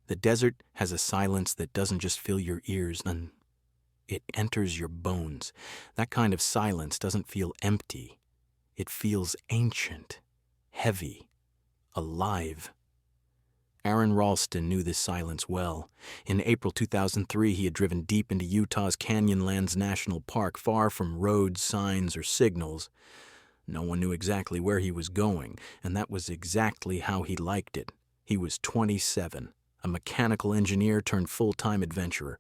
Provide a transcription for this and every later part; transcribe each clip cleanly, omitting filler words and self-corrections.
The desert has a silence that doesn't just fill your ears, and it enters your bones. That kind of silence doesn't feel empty. It feels ancient, heavy, alive. Aron Ralston knew this silence well. In April 2003, he had driven deep into Utah's Canyonlands National Park, far from roads, signs, or signals. No one knew exactly where he was going, and that was exactly how he liked it. He was 27, a mechanical engineer turned full-time adventurer,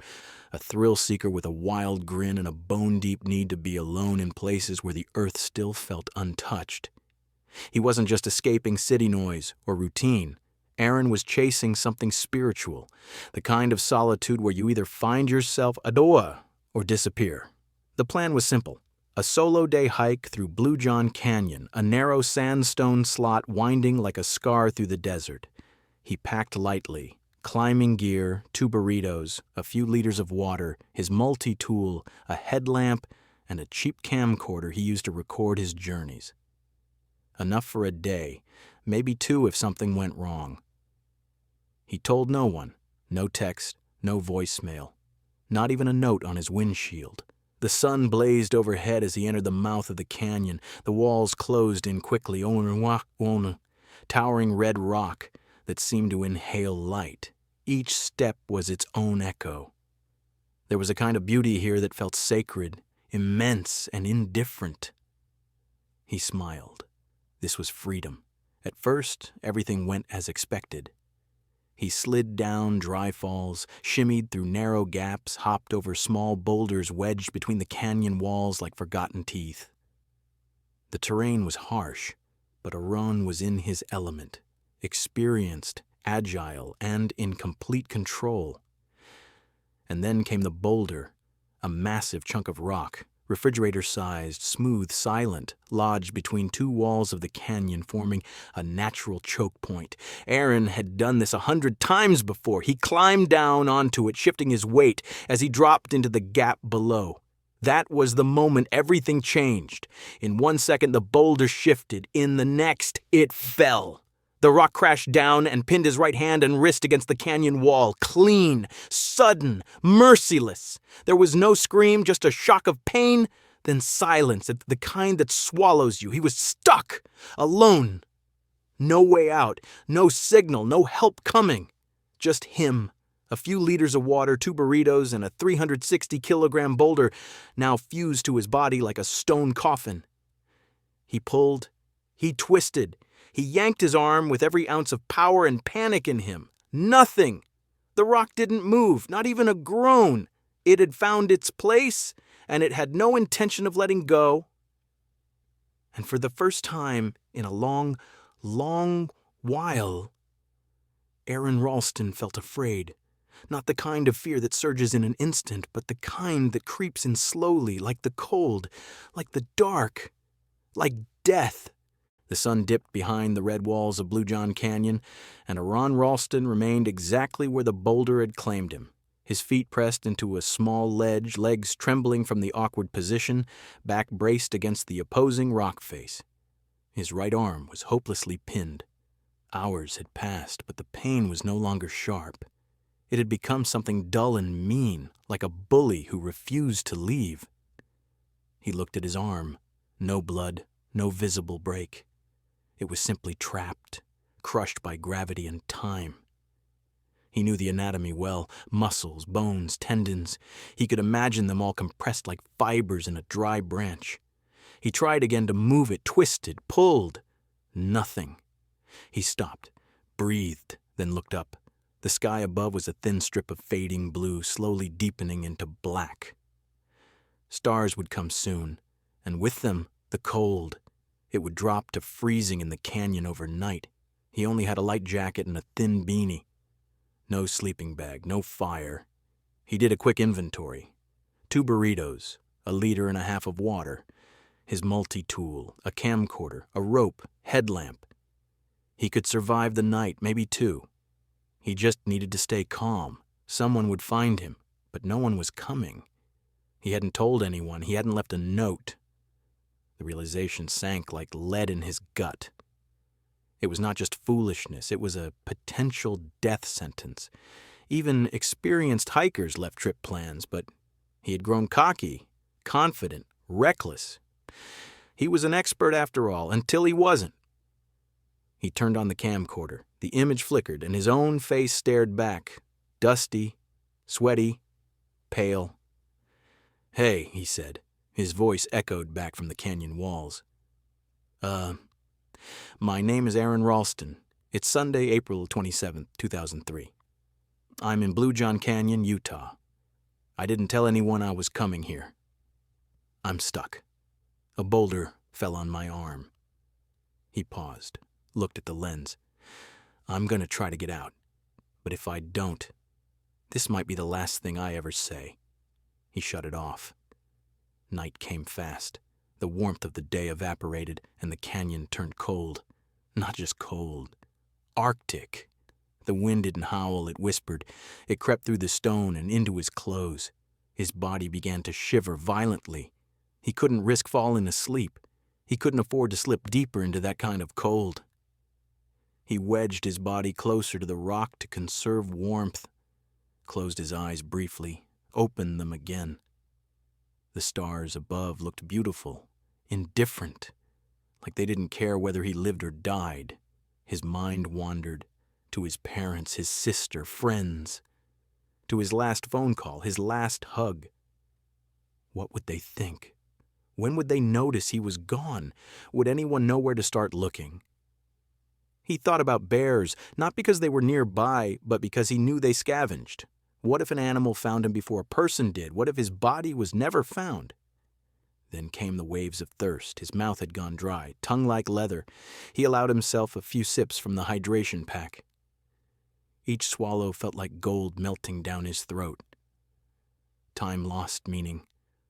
a thrill-seeker with a wild grin and a bone-deep need to be alone in places where the earth still felt untouched. He wasn't just escaping city noise or routine. Aron was chasing something spiritual, the kind of solitude where you either find yourself adoa or disappear. The plan was simple. A solo-day hike through Bluejohn Canyon, a narrow sandstone slot winding like a scar through the desert. He packed lightly, climbing gear, 2 burritos, a few liters of water, his multi-tool, a headlamp, and a cheap camcorder he used to record his journeys. Enough for a day, maybe 2 if something went wrong. He told no one, no text, no voicemail, not even a note on his windshield. The sun blazed overhead as he entered the mouth of the canyon. The walls closed in quickly, towering red rock that seemed to inhale light. Each step was its own echo. There was a kind of beauty here that felt sacred, immense, and indifferent. He smiled. This was freedom. At first, everything went as expected. He slid down dry falls, shimmied through narrow gaps, hopped over small boulders wedged between the canyon walls like forgotten teeth. The terrain was harsh, but Aron was in his element, experienced, agile, and in complete control. And then came the boulder, a massive chunk of rock, refrigerator-sized, smooth, silent, lodged between 2 walls of the canyon, forming a natural choke point. Aron had done this 100 times before. He climbed down onto it, shifting his weight as he dropped into the gap below. That was the moment everything changed. In 1 second, the boulder shifted. In the next, it fell. The rock crashed down and pinned his right hand and wrist against the canyon wall. Clean, sudden, merciless. There was no scream, just a shock of pain, then silence, the kind that swallows you. He was stuck, alone. No way out, no signal, no help coming. Just him. A few liters of water, 2 burritos, and a 360-kilogram boulder now fused to his body like a stone coffin. He pulled. He twisted. He yanked his arm with every ounce of power and panic in him. Nothing. The rock didn't move, not even a groan. It had found its place, and it had no intention of letting go. And for the first time in a long, long while, Aron Ralston felt afraid. Not the kind of fear that surges in an instant, but the kind that creeps in slowly, like the cold, like the dark, like death. The sun dipped behind the red walls of Bluejohn Canyon, and Aron Ralston remained exactly where the boulder had claimed him, his feet pressed into a small ledge, legs trembling from the awkward position, back braced against the opposing rock face. His right arm was hopelessly pinned. Hours had passed, but the pain was no longer sharp. It had become something dull and mean, like a bully who refused to leave. He looked at his arm. No blood, no visible break. It was simply trapped, crushed by gravity and time. He knew the anatomy well, muscles, bones, tendons. He could imagine them all compressed like fibers in a dry branch. He tried again to move it, twisted, pulled. Nothing. He stopped, breathed, then looked up. The sky above was a thin strip of fading blue, slowly deepening into black. Stars would come soon, and with them, the cold. It would drop to freezing in the canyon overnight. He only had a light jacket and a thin beanie. No sleeping bag, no fire. He did a quick inventory. 2 burritos, a liter and a half of water, his multi-tool, a camcorder, a rope, headlamp. He could survive the night, maybe 2. He just needed to stay calm. Someone would find him, but no one was coming. He hadn't told anyone. He hadn't left a note. The realization sank like lead in his gut. It was not just foolishness, it was a potential death sentence. Even experienced hikers left trip plans, but he had grown cocky, confident, reckless. He was an expert after all, until he wasn't. He turned on the camcorder. The image flickered, and his own face stared back, dusty, sweaty, pale. "Hey," he said. His voice echoed back from the canyon walls. My name is Aron Ralston. It's Sunday, April 27th, 2003. I'm in Bluejohn Canyon, Utah. I didn't tell anyone I was coming here. I'm stuck. A boulder fell on my arm." He paused, looked at the lens. "I'm going to try to get out. But if I don't, this might be the last thing I ever say." He shut it off. Night came fast. The warmth of the day evaporated, and the canyon turned cold. Not just cold. Arctic. The wind didn't howl, it whispered. It crept through the stone and into his clothes. His body began to shiver violently. He couldn't risk falling asleep. He couldn't afford to slip deeper into that kind of cold. He wedged his body closer to the rock to conserve warmth, closed his eyes briefly, opened them again. The stars above looked beautiful, indifferent, like they didn't care whether he lived or died. His mind wandered to his parents, his sister, friends, to his last phone call, his last hug. What would they think? When would they notice he was gone? Would anyone know where to start looking? He thought about bears, not because they were nearby, but because he knew they scavenged. What if an animal found him before a person did? What if his body was never found? Then came the waves of thirst. His mouth had gone dry, tongue like leather. He allowed himself a few sips from the hydration pack. Each swallow felt like gold melting down his throat. Time lost meaning.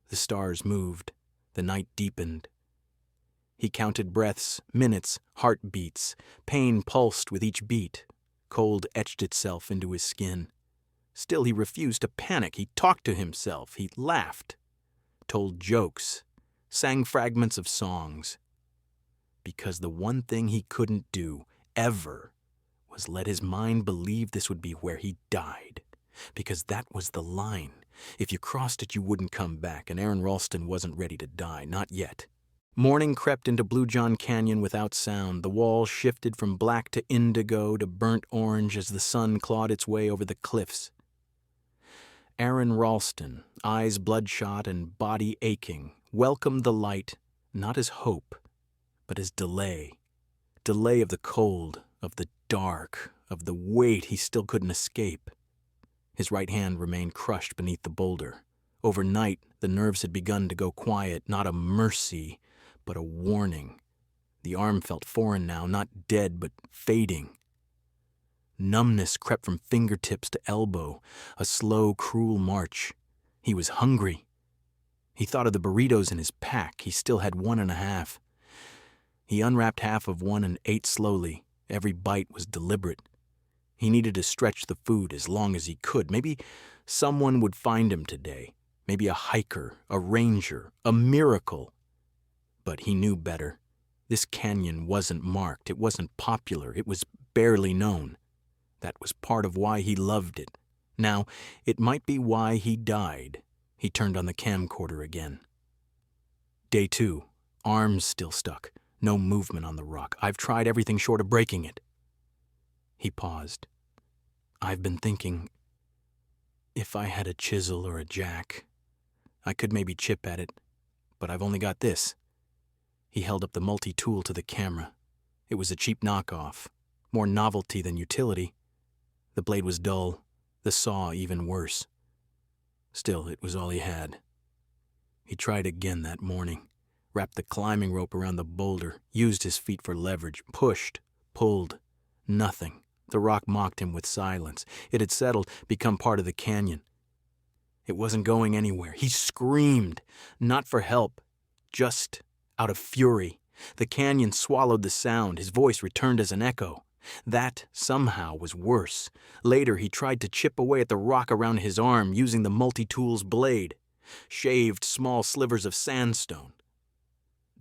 The stars moved. The night deepened. He counted breaths, minutes, heartbeats. Pain pulsed with each beat. Cold etched itself into his skin. Still, he refused to panic. He talked to himself. He laughed, told jokes, sang fragments of songs. Because the one thing he couldn't do, ever, was let his mind believe this would be where he died. Because that was the line. If you crossed it, you wouldn't come back, and Aron Ralston wasn't ready to die, not yet. Morning crept into Bluejohn Canyon without sound. The walls shifted from black to indigo to burnt orange as the sun clawed its way over the cliffs. Aron Ralston, eyes bloodshot and body aching, welcomed the light, not as hope, but as delay. Delay of the cold, of the dark, of the weight he still couldn't escape. His right hand remained crushed beneath the boulder. Overnight, the nerves had begun to go quiet, not a mercy, but a warning. The arm felt foreign now, not dead, but fading. Numbness crept from fingertips to elbow, a slow, cruel march. He was hungry. He thought of the burritos in his pack. He still had 1.5. He unwrapped half of one and ate slowly. Every bite was deliberate. He needed to stretch the food as long as he could. Maybe someone would find him today. Maybe a hiker, a ranger, a miracle. But he knew better. This canyon wasn't marked. It wasn't popular. It was barely known. That was part of why he loved it. Now, it might be why he died. He turned on the camcorder again. Day 2. Arms still stuck. No movement on the rock. I've tried everything short of breaking it. He paused. I've been thinking, if I had a chisel or a jack, I could maybe chip at it, but I've only got this. He held up the multi-tool to the camera. It was a cheap knockoff, more novelty than utility. The blade was dull, the saw even worse. Still, it was all he had. He tried again that morning, wrapped the climbing rope around the boulder, used his feet for leverage, pushed, pulled. Nothing. The rock mocked him with silence. It had settled, become part of the canyon. It wasn't going anywhere. He screamed, not for help, just out of fury. The canyon swallowed the sound. His voice returned as an echo. That, somehow, was worse. Later, he tried to chip away at the rock around his arm using the multi-tool's blade. Shaved small slivers of sandstone.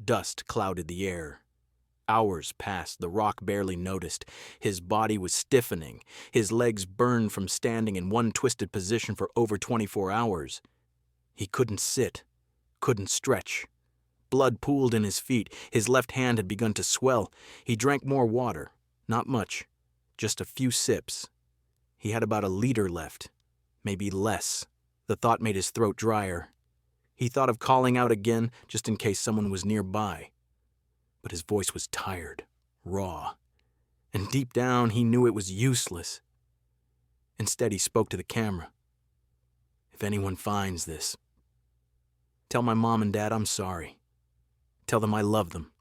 Dust clouded the air. Hours passed, the rock barely noticed. His body was stiffening, his legs burned from standing in one twisted position for over 24 hours. He couldn't sit, couldn't stretch. Blood pooled in his feet, his left hand had begun to swell. He drank more water, not much, just a few sips. He had about a liter left, maybe less. The thought made his throat drier. He thought of calling out again, just in case someone was nearby. But his voice was tired, raw, and deep down he knew it was useless. Instead, he spoke to the camera. "If anyone finds this, tell my mom and dad I'm sorry. Tell them I love them."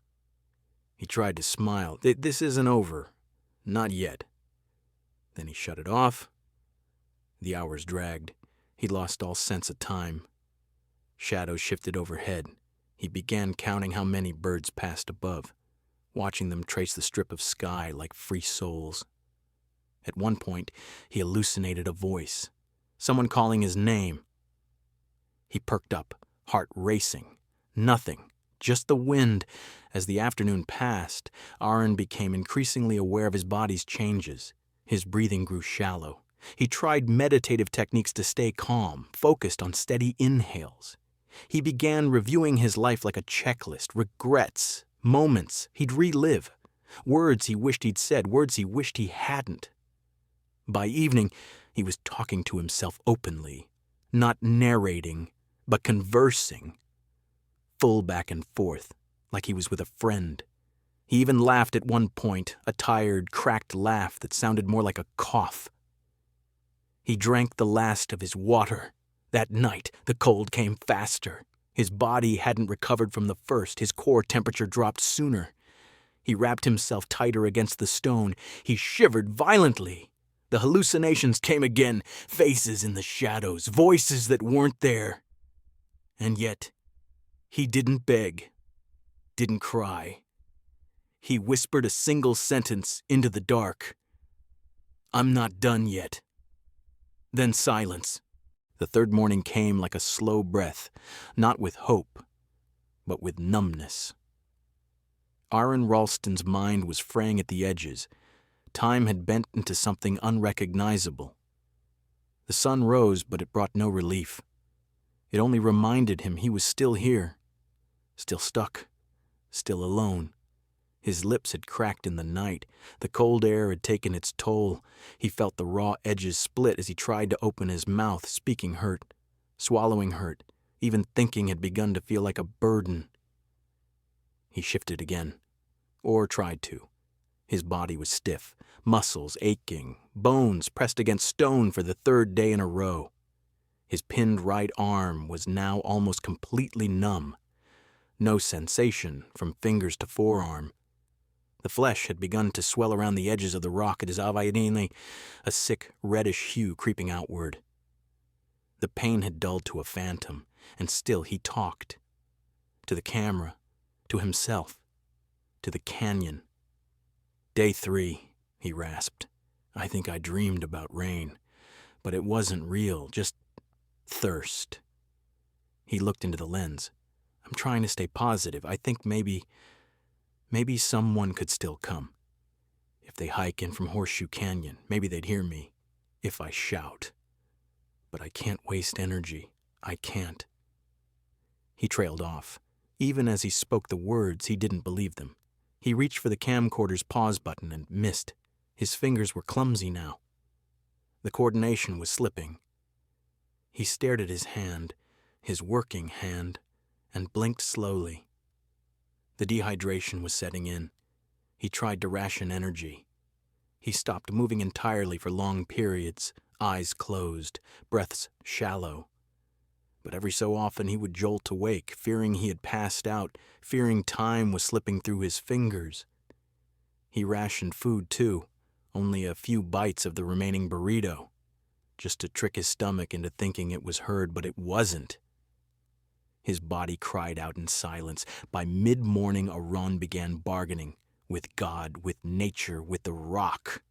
He tried to smile. "This isn't over. Not yet." Then he shut it off. The hours dragged. He lost all sense of time. Shadows shifted overhead. He began counting how many birds passed above, watching them trace the strip of sky like free souls. At one point, he hallucinated a voice, someone calling his name. He perked up, heart racing. Nothing, just the wind. As the afternoon passed, Aron became increasingly aware of his body's changes. His breathing grew shallow. He tried meditative techniques to stay calm, focused on steady inhales. He began reviewing his life like a checklist, regrets, moments he'd relive, words he wished he'd said, words he wished he hadn't. By evening, he was talking to himself openly, not narrating, but conversing, full back and forth, like he was with a friend. He even laughed at one point, a tired, cracked laugh that sounded more like a cough. He drank the last of his water. That night, the cold came faster. His body hadn't recovered from the first. His core temperature dropped sooner. He wrapped himself tighter against the stone. He shivered violently. The hallucinations came again, faces in the shadows, voices that weren't there. And yet, he didn't beg, didn't cry. He whispered a single sentence into the dark. "I'm not done yet." Then silence. The third morning came like a slow breath, not with hope, but with numbness. Aron Ralston's mind was fraying at the edges. Time had bent into something unrecognizable. The sun rose, but it brought no relief. It only reminded him he was still here, still stuck, still alone. His lips had cracked in the night. The cold air had taken its toll. He felt the raw edges split as he tried to open his mouth. Speaking hurt. Swallowing hurt. Even thinking had begun to feel like a burden. He shifted again. Or tried to. His body was stiff, muscles aching, bones pressed against stone for the third day in a row. His pinned right arm was now almost completely numb. No sensation from fingers to forearm. The flesh had begun to swell around the edges of the rock at his avaidini, a sick, reddish hue creeping outward. The pain had dulled to a phantom, and still he talked. To the camera, to himself, to the canyon. "Day 3, he rasped. "I think I dreamed about rain, but it wasn't real, just thirst." He looked into the lens. "I'm trying to stay positive. I think maybe someone could still come. If they hike in from Horseshoe Canyon, maybe they'd hear me, if I shout. But I can't waste energy. I can't." He trailed off. Even as he spoke the words, he didn't believe them. He reached for the camcorder's pause button and missed. His fingers were clumsy now. The coordination was slipping. He stared at his hand, his working hand, and blinked slowly. The dehydration was setting in. He tried to ration energy. He stopped moving entirely for long periods, eyes closed, breaths shallow. But every so often he would jolt awake, fearing he had passed out, fearing time was slipping through his fingers. He rationed food, too, only a few bites of the remaining burrito, just to trick his stomach into thinking it was heard, but it wasn't. His body cried out in silence. By mid-morning, Aron began bargaining with God, with nature, with the rock.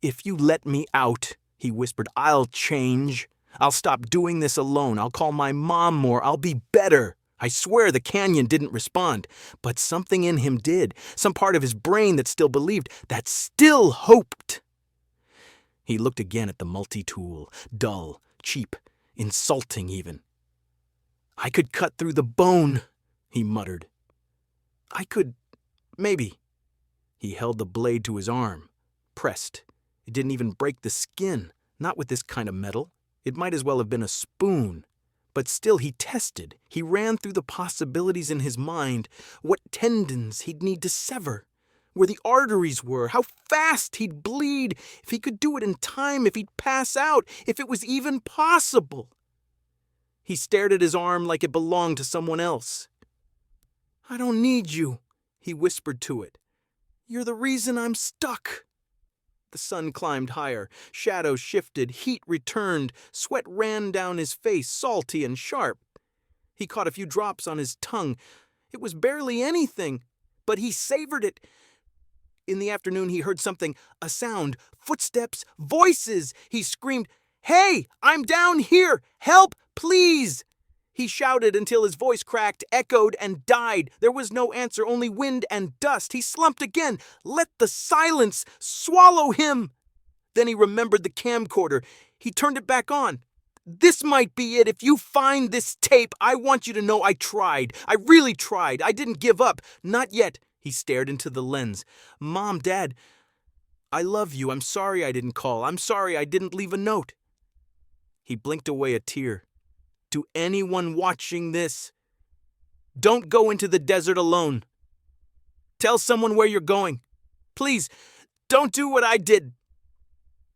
"If you let me out," he whispered, "I'll change. I'll stop doing this alone. I'll call my mom more. I'll be better." I swear the canyon didn't respond, but something in him did, some part of his brain that still believed, that still hoped. He looked again at the multi-tool, dull, cheap, insulting even. "I could cut through the bone," he muttered. "I could, maybe." He held the blade to his arm, pressed. It didn't even break the skin, not with this kind of metal. It might as well have been a spoon. But still he tested. He ran through the possibilities in his mind, what tendons he'd need to sever, where the arteries were, how fast he'd bleed, if he could do it in time, if he'd pass out, if it was even possible. He stared at his arm like it belonged to someone else. "I don't need you," he whispered to it. "You're the reason I'm stuck." The sun climbed higher, shadows shifted, heat returned, sweat ran down his face, salty and sharp. He caught a few drops on his tongue. It was barely anything, but he savored it. In the afternoon he heard something, a sound, footsteps, voices. He screamed, "Hey, I'm down here! Help, please!" He shouted until his voice cracked, echoed, and died. There was no answer, only wind and dust. He slumped again. Let the silence swallow him. Then he remembered the camcorder. He turned it back on. "This might be it. If you find this tape, I want you to know I tried. I really tried. I didn't give up. Not yet." He stared into the lens. "Mom, Dad, I love you. I'm sorry I didn't call. I'm sorry I didn't leave a note." He blinked away a tear. To anyone watching this, don't go into the desert alone. Tell someone where you're going. Please, don't do what I did.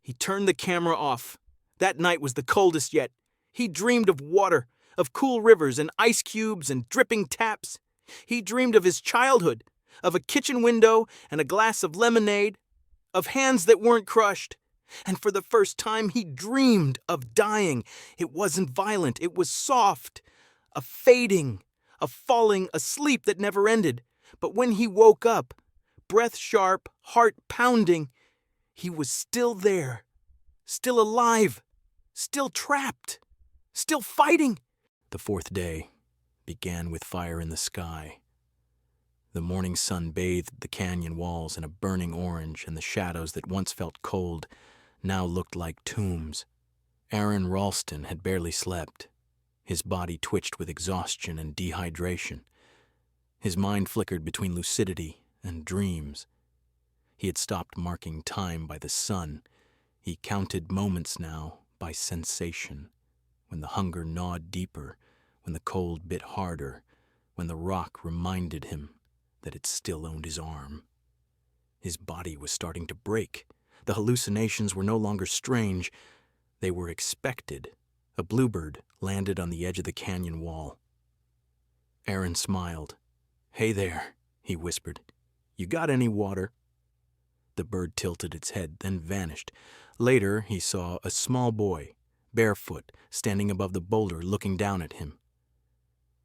He turned the camera off. That night was the coldest yet. He dreamed of water, of cool rivers and ice cubes and dripping taps. He dreamed of his childhood, of a kitchen window and a glass of lemonade, of hands that weren't crushed. And for the first time, he dreamed of dying. It wasn't violent, it was soft, a fading, a falling asleep that never ended. But when he woke up, breath sharp, heart pounding, he was still there, still alive, still trapped, still fighting. The fourth day began with fire in the sky. The morning sun bathed the canyon walls in a burning orange, and the shadows that once felt cold now looked like tombs. Aron Ralston had barely slept. His body twitched with exhaustion and dehydration. His mind flickered between lucidity and dreams. He had stopped marking time by the sun. He counted moments now by sensation, when the hunger gnawed deeper, when the cold bit harder, when the rock reminded him that it still owned his arm. His body was starting to break. The hallucinations were no longer strange. They were expected. A bluebird landed on the edge of the canyon wall. Aron smiled. "Hey there," he whispered. "You got any water?" The bird tilted its head, then vanished. Later, he saw a small boy, barefoot, standing above the boulder, looking down at him.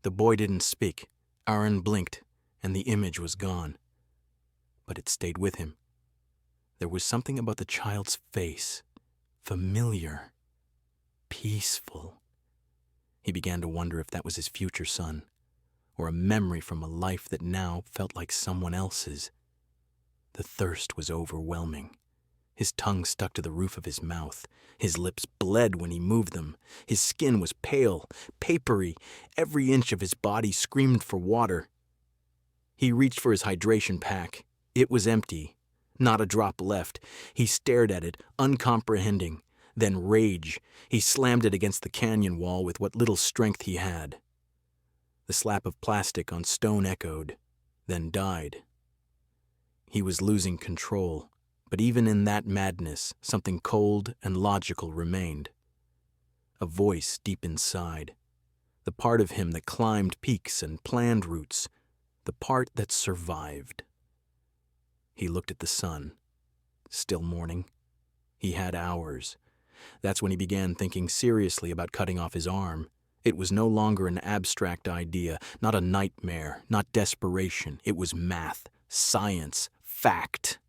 The boy didn't speak. Aron blinked, and the image was gone. But it stayed with him. There was something about the child's face, familiar, peaceful. He began to wonder if that was his future son, or a memory from a life that now felt like someone else's. The thirst was overwhelming. His tongue stuck to the roof of his mouth. His lips bled when he moved them. His skin was pale, papery. Every inch of his body screamed for water. He reached for his hydration pack. It was empty. Not a drop left. He stared at it, uncomprehending. Then rage. He slammed it against the canyon wall with what little strength he had. The slap of plastic on stone echoed, then died. He was losing control, but even in that madness, something cold and logical remained. A voice deep inside. The part of him that climbed peaks and planned routes. The part that survived. He looked at the sun. Still morning. He had hours. That's when he began thinking seriously about cutting off his arm. It was no longer an abstract idea, not a nightmare, not desperation. It was math, science, fact.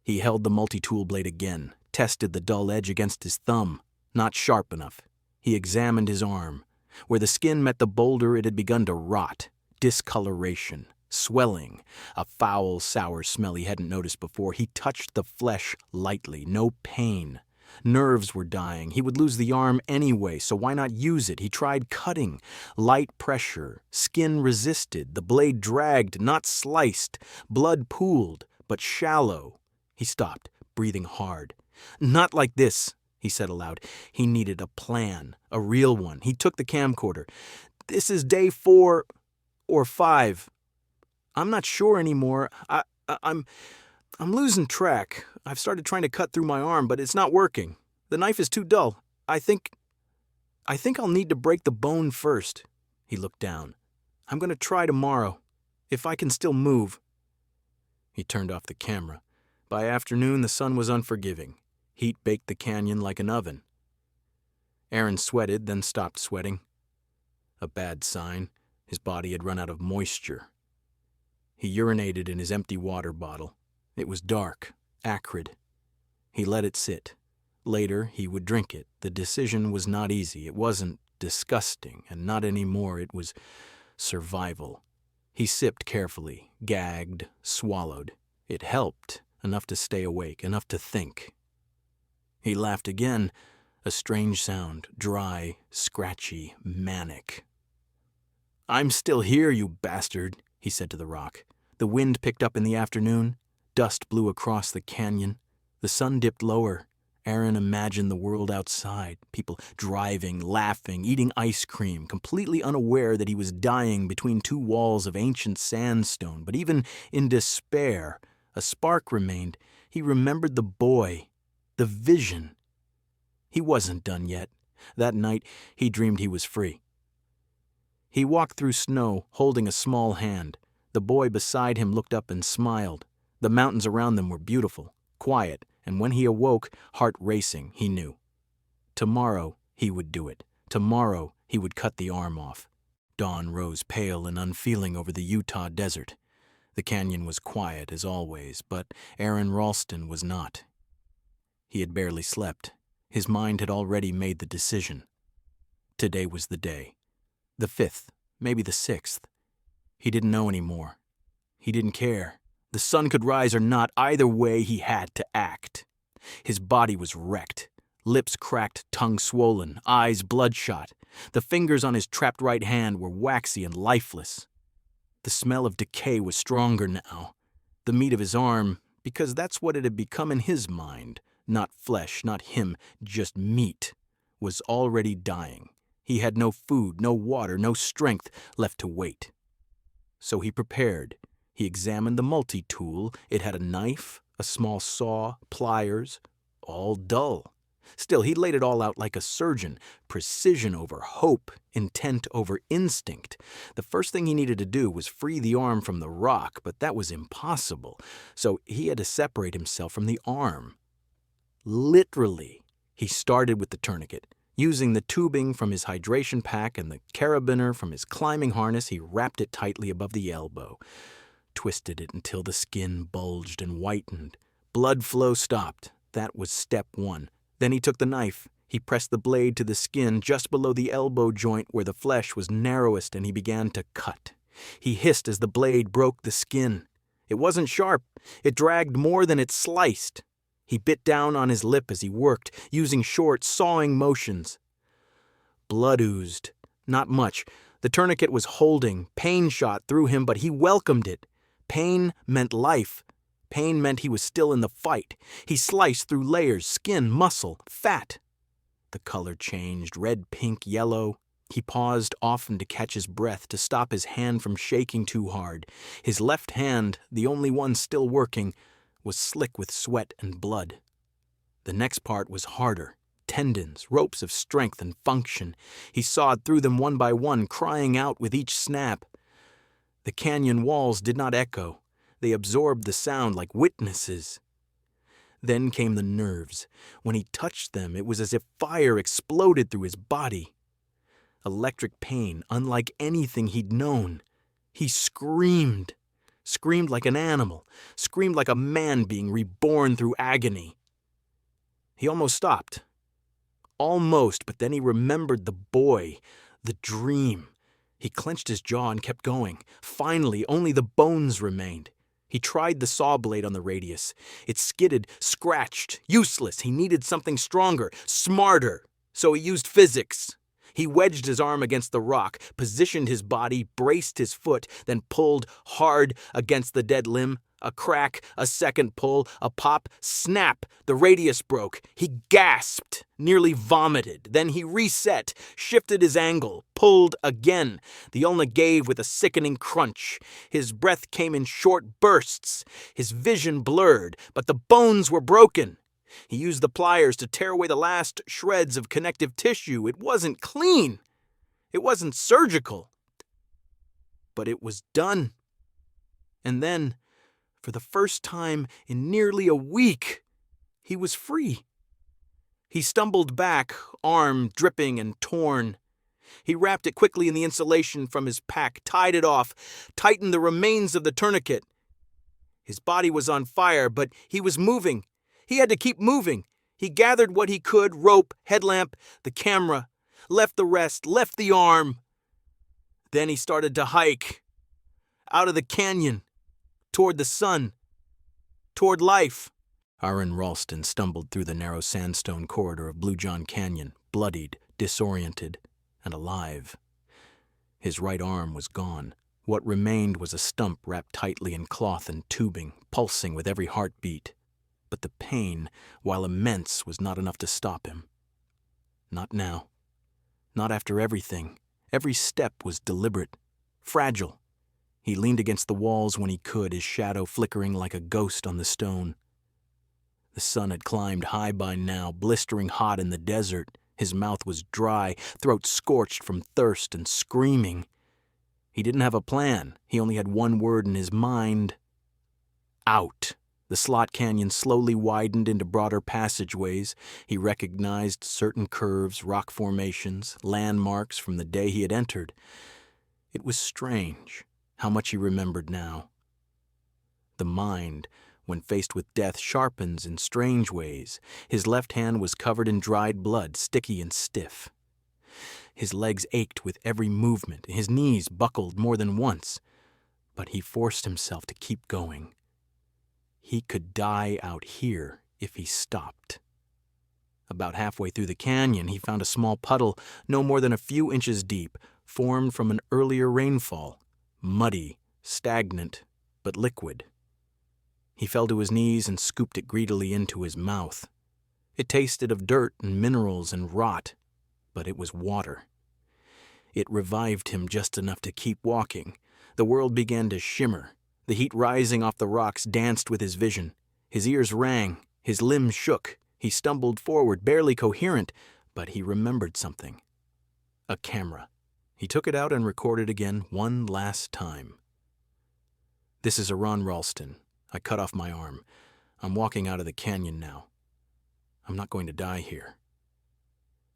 He held the multi-tool blade again, tested the dull edge against his thumb. Not sharp enough. He examined his arm. Where the skin met the boulder, it had begun to rot, discoloration, swelling, a foul, sour smell he hadn't noticed before. He touched the flesh lightly, no pain. Nerves were dying. He would lose the arm anyway, so why not use it? He tried cutting. Light pressure. Skin resisted. The blade dragged, not sliced. Blood pooled, but shallow. He stopped, breathing hard. "Not like this," he said aloud. He needed a plan, a real one. He took the camcorder. "This is day 4 or 5. I'm not sure anymore. I'm losing track. I've started trying to cut through my arm, but it's not working. The knife is too dull. I think I'll need to break the bone first." He looked down. "I'm going to try tomorrow, if I can still move." He turned off the camera. By afternoon, the sun was unforgiving. Heat baked the canyon like an oven. Aron sweated, then stopped sweating. A bad sign. His body had run out of moisture. He urinated in his empty water bottle. It was dark, acrid. He let it sit. Later, he would drink it. The decision was not easy. It wasn't disgusting, and not anymore. It was survival. He sipped carefully, gagged, swallowed. It helped, enough to stay awake, enough to think. He laughed again, a strange sound, dry, scratchy, manic. "I'm still here, you bastard," he said to the rock. The wind picked up in the afternoon. Dust blew across the canyon. The sun dipped lower. Aron imagined the world outside, people driving, laughing, eating ice cream, completely unaware that he was dying between two walls of ancient sandstone. But even in despair, a spark remained. He remembered the boy, the vision. He wasn't done yet. That night, he dreamed he was free. He walked through snow, holding a small hand. The boy beside him looked up and smiled. The mountains around them were beautiful, quiet, and when he awoke, heart racing, he knew. Tomorrow, he would do it. Tomorrow, he would cut the arm off. Dawn rose pale and unfeeling over the Utah desert. The canyon was quiet, as always, but Aron Ralston was not. He had barely slept. His mind had already made the decision. Today was the day. The 5th, maybe the 6th. He didn't know anymore. He didn't care. The sun could rise or not, either way he had to act. His body was wrecked. Lips cracked, tongue swollen, eyes bloodshot. The fingers on his trapped right hand were waxy and lifeless. The smell of decay was stronger now. The meat of his arm, because that's what it had become in his mind, not flesh, not him, just meat, was already dying. He had no food, no water, no strength left to wait. So he prepared. He examined the multi-tool. It had a knife, a small saw, pliers, all dull. Still, he laid it all out like a surgeon, precision over hope, intent over instinct. The first thing he needed to do was free the arm from the rock, but that was impossible. So he had to separate himself from the arm. Literally, he started with the tourniquet. Using the tubing from his hydration pack and the carabiner from his climbing harness, he wrapped it tightly above the elbow, twisted it until the skin bulged and whitened. Blood flow stopped. That was step 1. Then he took the knife. He pressed the blade to the skin just below the elbow joint where the flesh was narrowest, and he began to cut. He hissed as the blade broke the skin. It wasn't sharp. It dragged more than it sliced. He bit down on his lip as he worked, using short, sawing motions. Blood oozed. Not much. The tourniquet was holding. Pain shot through him, but he welcomed it. Pain meant life. Pain meant he was still in the fight. He sliced through layers, skin, muscle, fat. The color changed, red, pink, yellow. He paused often to catch his breath, to stop his hand from shaking too hard. His left hand, the only one still working, was slick with sweat and blood. The next part was harder. Tendons, ropes of strength and function. He sawed through them one by one, crying out with each snap. The canyon walls did not echo. They absorbed the sound like witnesses. Then came the nerves. When he touched them, it was as if fire exploded through his body. Electric pain, unlike anything he'd known. He screamed. Screamed like an animal, screamed like a man being reborn through agony. He almost stopped. Almost, but then he remembered the boy, The dream. He clenched his jaw and kept going. Finally, only the bones remained. He tried the saw blade on the radius. It skidded, scratched, useless. He needed something stronger, smarter. So he used physics. He wedged his arm against the rock, positioned his body, braced his foot, then pulled hard against the dead limb. A crack, a second pull, a pop, snap. The radius broke. He gasped, nearly vomited. Then he reset, shifted his angle, pulled again. The ulna gave with a sickening crunch. His breath came in short bursts. His vision blurred, but the bones were broken. He used the pliers to tear away the last shreds of connective tissue. It wasn't clean. It wasn't surgical. But it was done. And then, for the first time in nearly a week, he was free. He stumbled back, arm dripping and torn. He wrapped it quickly in the insulation from his pack, tied it off, tightened the remains of the tourniquet. His body was on fire, but he was moving. He had to keep moving. He gathered what he could, rope, headlamp, the camera, left the rest, left the arm. Then he started to hike, out of the canyon, toward the sun, toward life. Aron Ralston stumbled through the narrow sandstone corridor of Bluejohn Canyon, bloodied, disoriented, and alive. His right arm was gone. What remained was a stump wrapped tightly in cloth and tubing, pulsing with every heartbeat. But the pain, while immense, was not enough to stop him. Not now. Not after everything. Every step was deliberate, fragile. He leaned against the walls when he could, his shadow flickering like a ghost on the stone. The sun had climbed high by now, blistering hot in the desert. His mouth was dry, throat scorched from thirst and screaming. He didn't have a plan. He only had one word in his mind. Out. The slot canyon slowly widened into broader passageways. He recognized certain curves, rock formations, landmarks from the day he had entered. It was strange how much he remembered now. The mind, when faced with death, sharpens in strange ways. His left hand was covered in dried blood, sticky and stiff. His legs ached with every movement. His knees buckled more than once. But he forced himself to keep going. He could die out here if he stopped. About halfway through the canyon, he found a small puddle, no more than a few inches deep, formed from an earlier rainfall, muddy, stagnant, but liquid. He fell to his knees and scooped it greedily into his mouth. It tasted of dirt and minerals and rot, but it was water. It revived him just enough to keep walking. The world began to shimmer. The heat rising off the rocks danced with his vision. His ears rang, his limbs shook. He stumbled forward, barely coherent, but he remembered something. A camera. He took it out and recorded again one last time. This is Aron Ralston. I cut off my arm. I'm walking out of the canyon now. I'm not going to die here.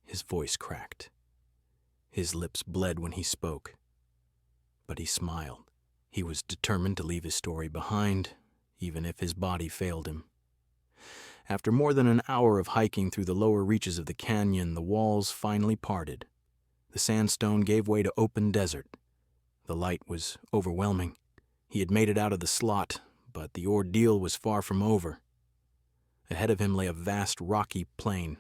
His voice cracked. His lips bled when he spoke. But he smiled. He was determined to leave his story behind, even if his body failed him. After more than an hour of hiking through the lower reaches of the canyon, the walls finally parted. The sandstone gave way to open desert. The light was overwhelming. He had made it out of the slot, but the ordeal was far from over. Ahead of him lay a vast rocky plain.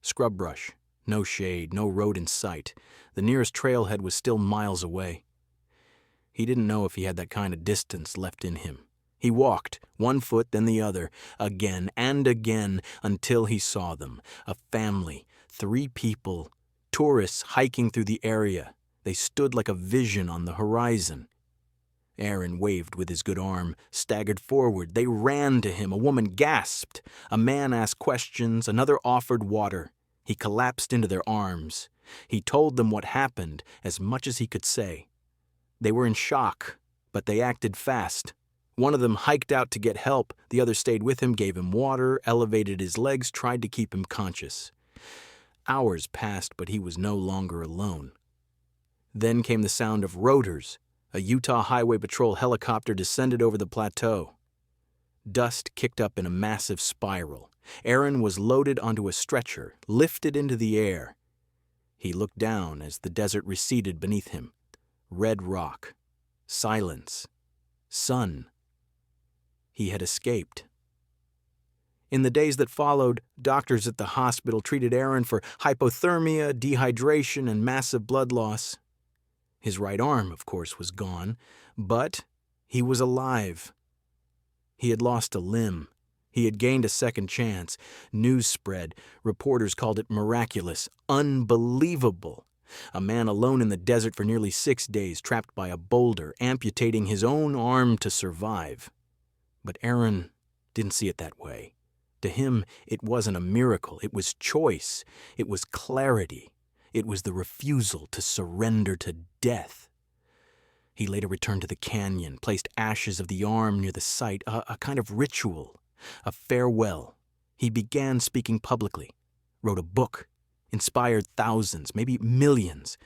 Scrub brush, no shade, no road in sight. The nearest trailhead was still miles away. He didn't know if he had that kind of distance left in him. He walked, one foot then the other, again and again, until he saw them. A family, 3 people, tourists hiking through the area. They stood like a vision on the horizon. Aron waved with his good arm, staggered forward. They ran to him. A woman gasped. A man asked questions. Another offered water. He collapsed into their arms. He told them what happened, as much as he could say. They were in shock, but they acted fast. One of them hiked out to get help. The other stayed with him, gave him water, elevated his legs, tried to keep him conscious. Hours passed, but he was no longer alone. Then came the sound of rotors. A Utah Highway Patrol helicopter descended over the plateau. Dust kicked up in a massive spiral. Aron was loaded onto a stretcher, lifted into the air. He looked down as the desert receded beneath him. Red rock, silence, sun. He had escaped. In the days that followed, doctors at the hospital treated Aron for hypothermia, dehydration, and massive blood loss. His right arm, of course, was gone, but he was alive. He had lost a limb. He had gained a second chance. News spread. Reporters called it miraculous, unbelievable. A man alone in the desert for nearly 6 days, trapped by a boulder, amputating his own arm to survive. But Aron didn't see it that way. To him, it wasn't a miracle. It was choice. It was clarity. It was the refusal to surrender to death. He later returned to the canyon, placed ashes of the arm near the site, a kind of ritual, a farewell. He began speaking publicly, wrote a book, inspired thousands, maybe millions.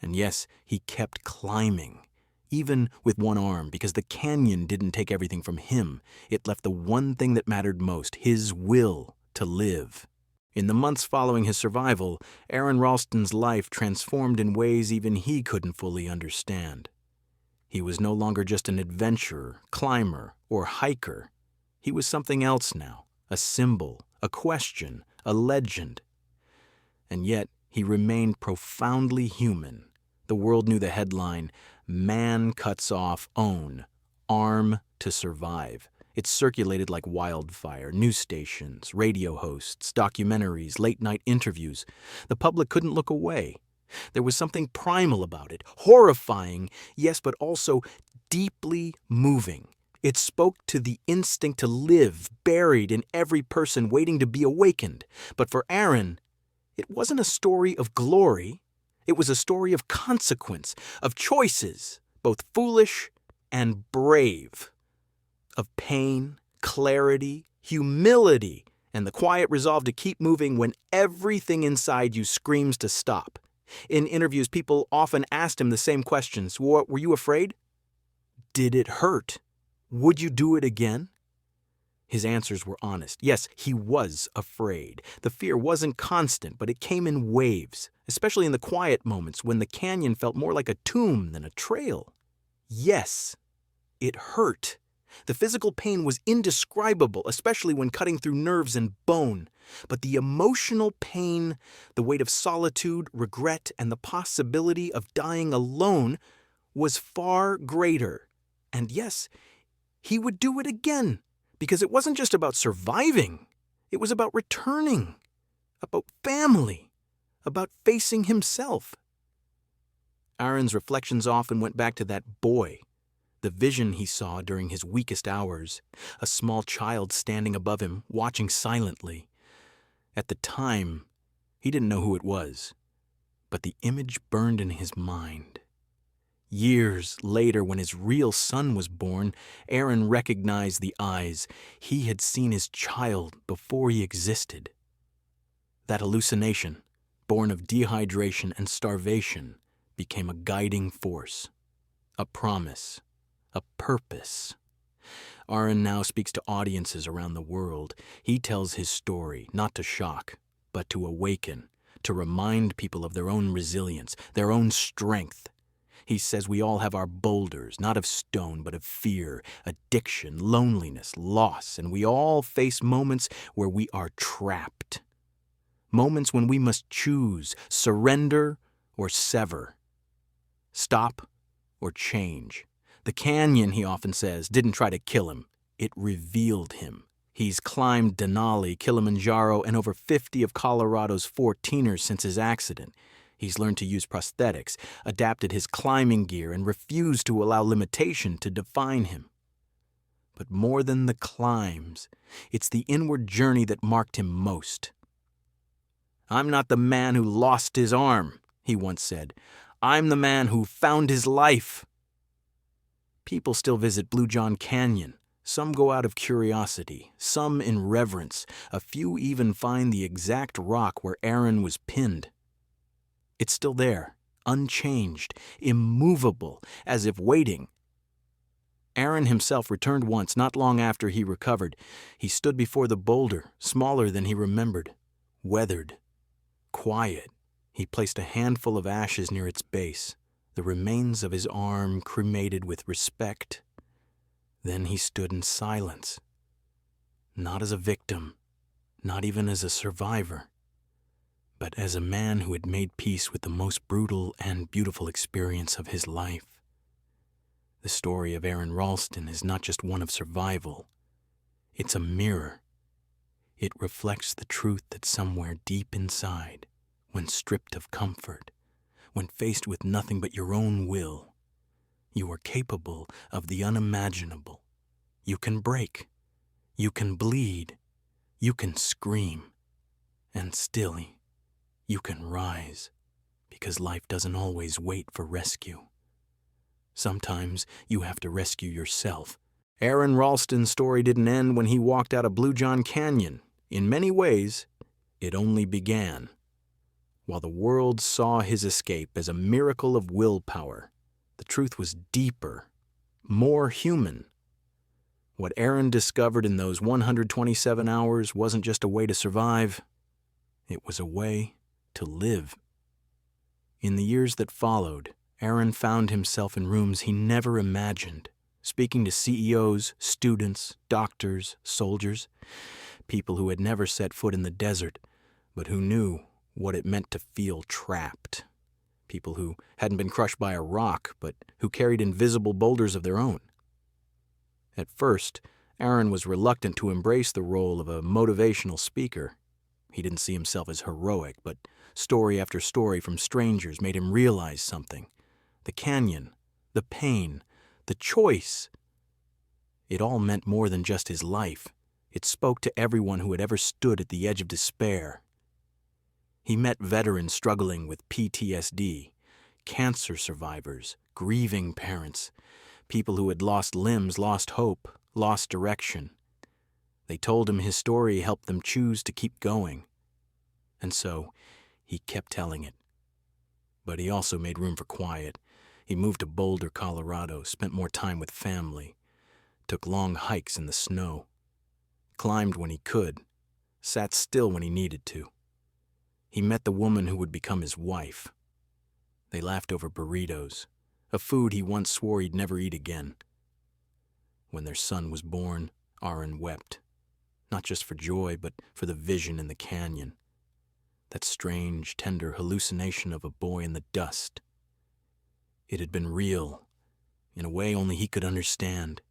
And yes, he kept climbing, even with one arm, because the canyon didn't take everything from him. It left the one thing that mattered most, his will to live. In the months following his survival, Aron Ralston's life transformed in ways even he couldn't fully understand. He was no longer just an adventurer, climber, or hiker. He was something else now, a symbol, a question, a legend. And yet, he remained profoundly human. The world knew the headline, "Man cuts off own, arm to survive." It circulated like wildfire. News stations, radio hosts, documentaries, late-night interviews. The public couldn't look away. There was something primal about it, horrifying, yes, but also deeply moving. It spoke to the instinct to live, buried in every person waiting to be awakened. But for Aron, it wasn't a story of glory. It was a story of consequence, of choices, both foolish and brave, of pain, clarity, humility, and the quiet resolve to keep moving when everything inside you screams to stop. In interviews, people often asked him the same questions. Were you afraid? Did it hurt? Would you do it again? His answers were honest. Yes, he was afraid. The fear wasn't constant, but it came in waves, especially in the quiet moments when the canyon felt more like a tomb than a trail. Yes, it hurt. The physical pain was indescribable, especially when cutting through nerves and bone. But the emotional pain, the weight of solitude, regret, and the possibility of dying alone was far greater. And yes, he would do it again, because it wasn't just about surviving. It was about returning, about family, about facing himself. Aron's reflections often went back to that boy, the vision he saw during his weakest hours, a small child standing above him, watching silently. At the time, he didn't know who it was, but the image burned in his mind. Years later, when his real son was born, Aron recognized the eyes. He had seen his child before he existed. That hallucination, born of dehydration and starvation, became a guiding force, a promise, a purpose. Aron now speaks to audiences around the world. He tells his story, not to shock, but to awaken, to remind people of their own resilience, their own strength. He says we all have our boulders, not of stone, but of fear, addiction, loneliness, loss, and we all face moments where we are trapped. Moments when we must choose, surrender or sever, stop or change. The canyon, he often says, didn't try to kill him. It revealed him. He's climbed Denali, Kilimanjaro, and over 50 of Colorado's 14ers since his accident. He's learned to use prosthetics, adapted his climbing gear, and refused to allow limitation to define him. But more than the climbs, it's the inward journey that marked him most. "I'm not the man who lost his arm," he once said. "I'm the man who found his life." People still visit Bluejohn Canyon. Some go out of curiosity, some in reverence. A few even find the exact rock where Aron was pinned. It's still there, unchanged, immovable, as if waiting. Aron himself returned once, not long after he recovered. He stood before the boulder, smaller than he remembered, weathered, quiet. He placed a handful of ashes near its base, the remains of his arm cremated with respect. Then he stood in silence, not as a victim, not even as a survivor, but as a man who had made peace with the most brutal and beautiful experience of his life. The story of Aron Ralston is not just one of survival. It's a mirror. It reflects the truth that somewhere deep inside, when stripped of comfort, when faced with nothing but your own will, you are capable of the unimaginable. You can break. You can bleed. You can scream. And still, you can rise, because life doesn't always wait for rescue. Sometimes you have to rescue yourself. Aron Ralston's story didn't end when he walked out of Bluejohn Canyon. In many ways, it only began. While the world saw his escape as a miracle of willpower, the truth was deeper, more human. What Aron discovered in those 127 hours wasn't just a way to survive, it was a way to live. In the years that followed, Aron found himself in rooms he never imagined, speaking to CEOs, students, doctors, soldiers, people who had never set foot in the desert, but who knew what it meant to feel trapped. People who hadn't been crushed by a rock, but who carried invisible boulders of their own. At first, Aron was reluctant to embrace the role of a motivational speaker. He didn't see himself as heroic, but story after story from strangers made him realize something. The canyon, the pain, the choice. It all meant more than just his life. It spoke to everyone who had ever stood at the edge of despair. He met veterans struggling with PTSD, cancer survivors, grieving parents, people who had lost limbs, lost hope, lost direction. They told him his story helped them choose to keep going. And so, he kept telling it. But he also made room for quiet. He moved to Boulder, Colorado, spent more time with family, took long hikes in the snow, climbed when he could, sat still when he needed to. He met the woman who would become his wife. They laughed over burritos, a food he once swore he'd never eat again. When their son was born, Aron wept, not just for joy, but for the vision in the canyon. That strange, tender hallucination of a boy in the dust. It had been real, in a way only he could understand.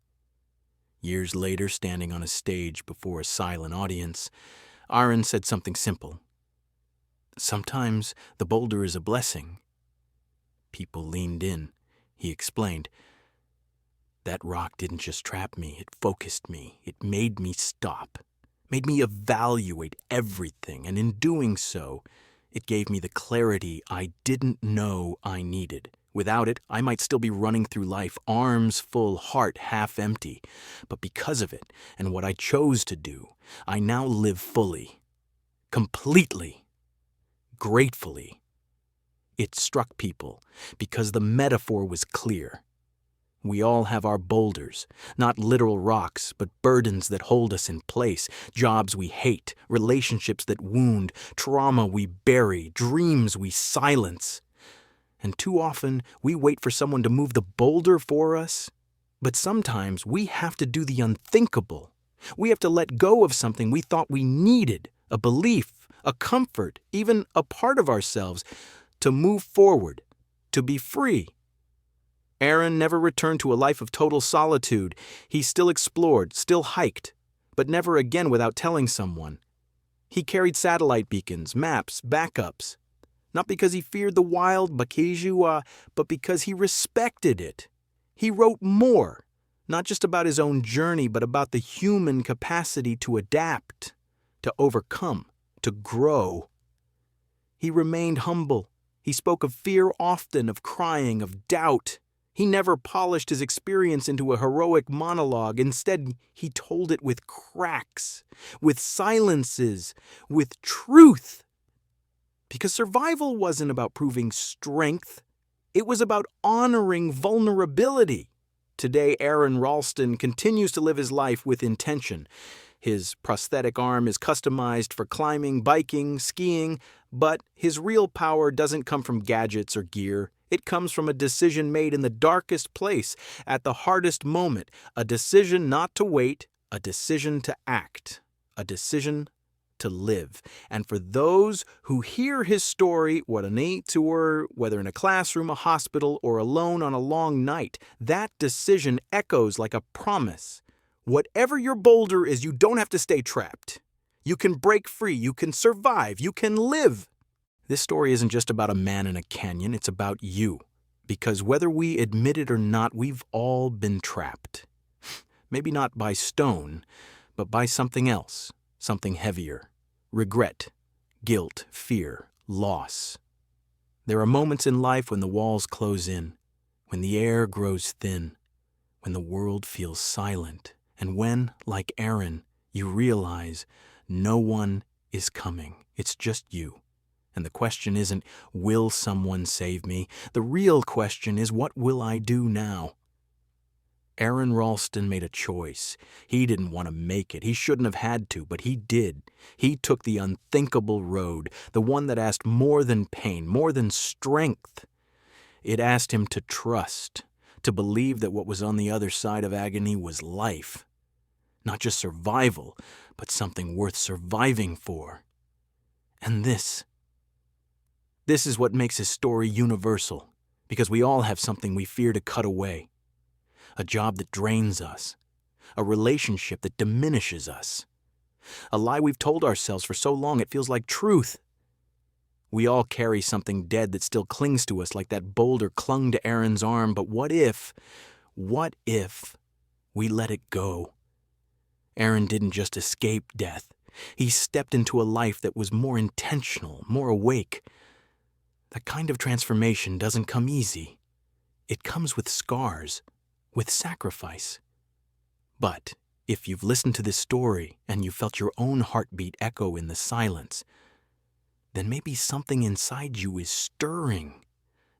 Years later, standing on a stage before a silent audience, Aron said something simple. Sometimes the boulder is a blessing. People leaned in. He explained, that rock didn't just trap me, it focused me. It made me stop, made me evaluate everything, and in doing so, it gave me the clarity I didn't know I needed. Without it, I might still be running through life, arms full, heart half empty. But because of it, and what I chose to do, I now live fully, completely, gratefully. It struck people because the metaphor was clear. We all have our boulders, not literal rocks, but burdens that hold us in place, jobs we hate, relationships that wound, trauma we bury, dreams we silence. And too often, we wait for someone to move the boulder for us. But sometimes we have to do the unthinkable. We have to let go of something we thought we needed, a belief, a comfort, even a part of ourselves, to move forward, to be free. Aron never returned to a life of total solitude. He still explored, still hiked, but never again without telling someone. He carried satellite beacons, maps, backups. Not because he feared the wild, but because he respected it. He wrote more, not just about his own journey, but about the human capacity to adapt, to overcome, to grow. He remained humble. He spoke of fear often, of crying, of doubt. He never polished his experience into a heroic monologue. Instead, he told it with cracks, with silences, with truth. Because survival wasn't about proving strength. It was about honoring vulnerability. Today, Aron Ralston continues to live his life with intention. His prosthetic arm is customized for climbing, biking, skiing, but his real power doesn't come from gadgets or gear. It comes from a decision made in the darkest place, at the hardest moment, a decision not to wait, a decision to act, a decision to live. And for those who hear his story, what a neat tour, whether in a classroom, a hospital, or alone on a long night, that decision echoes like a promise. Whatever your boulder is, you don't have to stay trapped. You can break free, you can survive, you can live. This story isn't just about a man in a canyon, it's about you. Because whether we admit it or not, we've all been trapped. Maybe not by stone, but by something else, something heavier. Regret, guilt, fear, loss. There are moments in life when the walls close in, when the air grows thin, when the world feels silent, and when, like Aron, you realize no one is coming. It's just you. And the question isn't, will someone save me? The real question is, what will I do now? Aron Ralston made a choice. He didn't want to make it. He shouldn't have had to, but he did. He took the unthinkable road, the one that asked more than pain, more than strength. It asked him to trust, to believe that what was on the other side of agony was life. Not just survival, but something worth surviving for. And this is what makes his story universal, because we all have something we fear to cut away. A job that drains us, a relationship that diminishes us, a lie we've told ourselves for so long it feels like truth. We all carry something dead that still clings to us like that boulder clung to Aron's arm, but what if we let it go? Aron didn't just escape death. He stepped into a life that was more intentional, more awake. That kind of transformation doesn't come easy. It comes with scars, with sacrifice. But if you've listened to this story and you felt your own heartbeat echo in the silence, then maybe something inside you is stirring.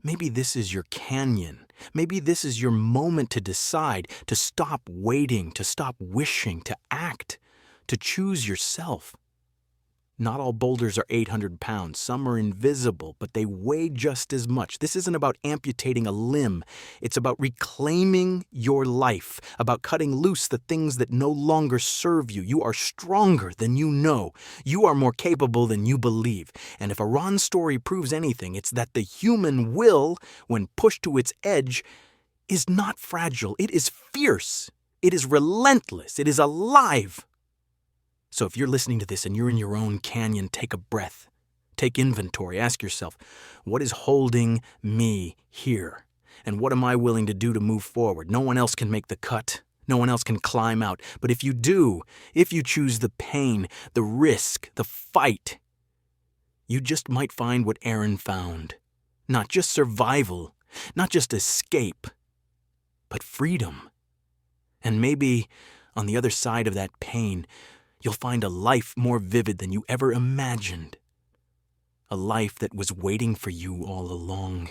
Maybe this is your canyon. Maybe this is your moment to decide, to stop waiting, to stop wishing, to act, to choose yourself. Not all boulders are 800 pounds. Some are invisible, but they weigh just as much. This isn't about amputating a limb. It's about reclaiming your life, about cutting loose the things that no longer serve you. You are stronger than you know. You are more capable than you believe. And if Aron's story proves anything, it's that the human will, when pushed to its edge, is not fragile. It is fierce. It is relentless. It is alive. So if you're listening to this and you're in your own canyon, take a breath. Take inventory. Ask yourself, what is holding me here? And what am I willing to do to move forward? No one else can make the cut. No one else can climb out. But if you do, if you choose the pain, the risk, the fight, you just might find what Aron found. Not just survival, not just escape, but freedom. And maybe on the other side of that pain, you'll find a life more vivid than you ever imagined. A life that was waiting for you all along.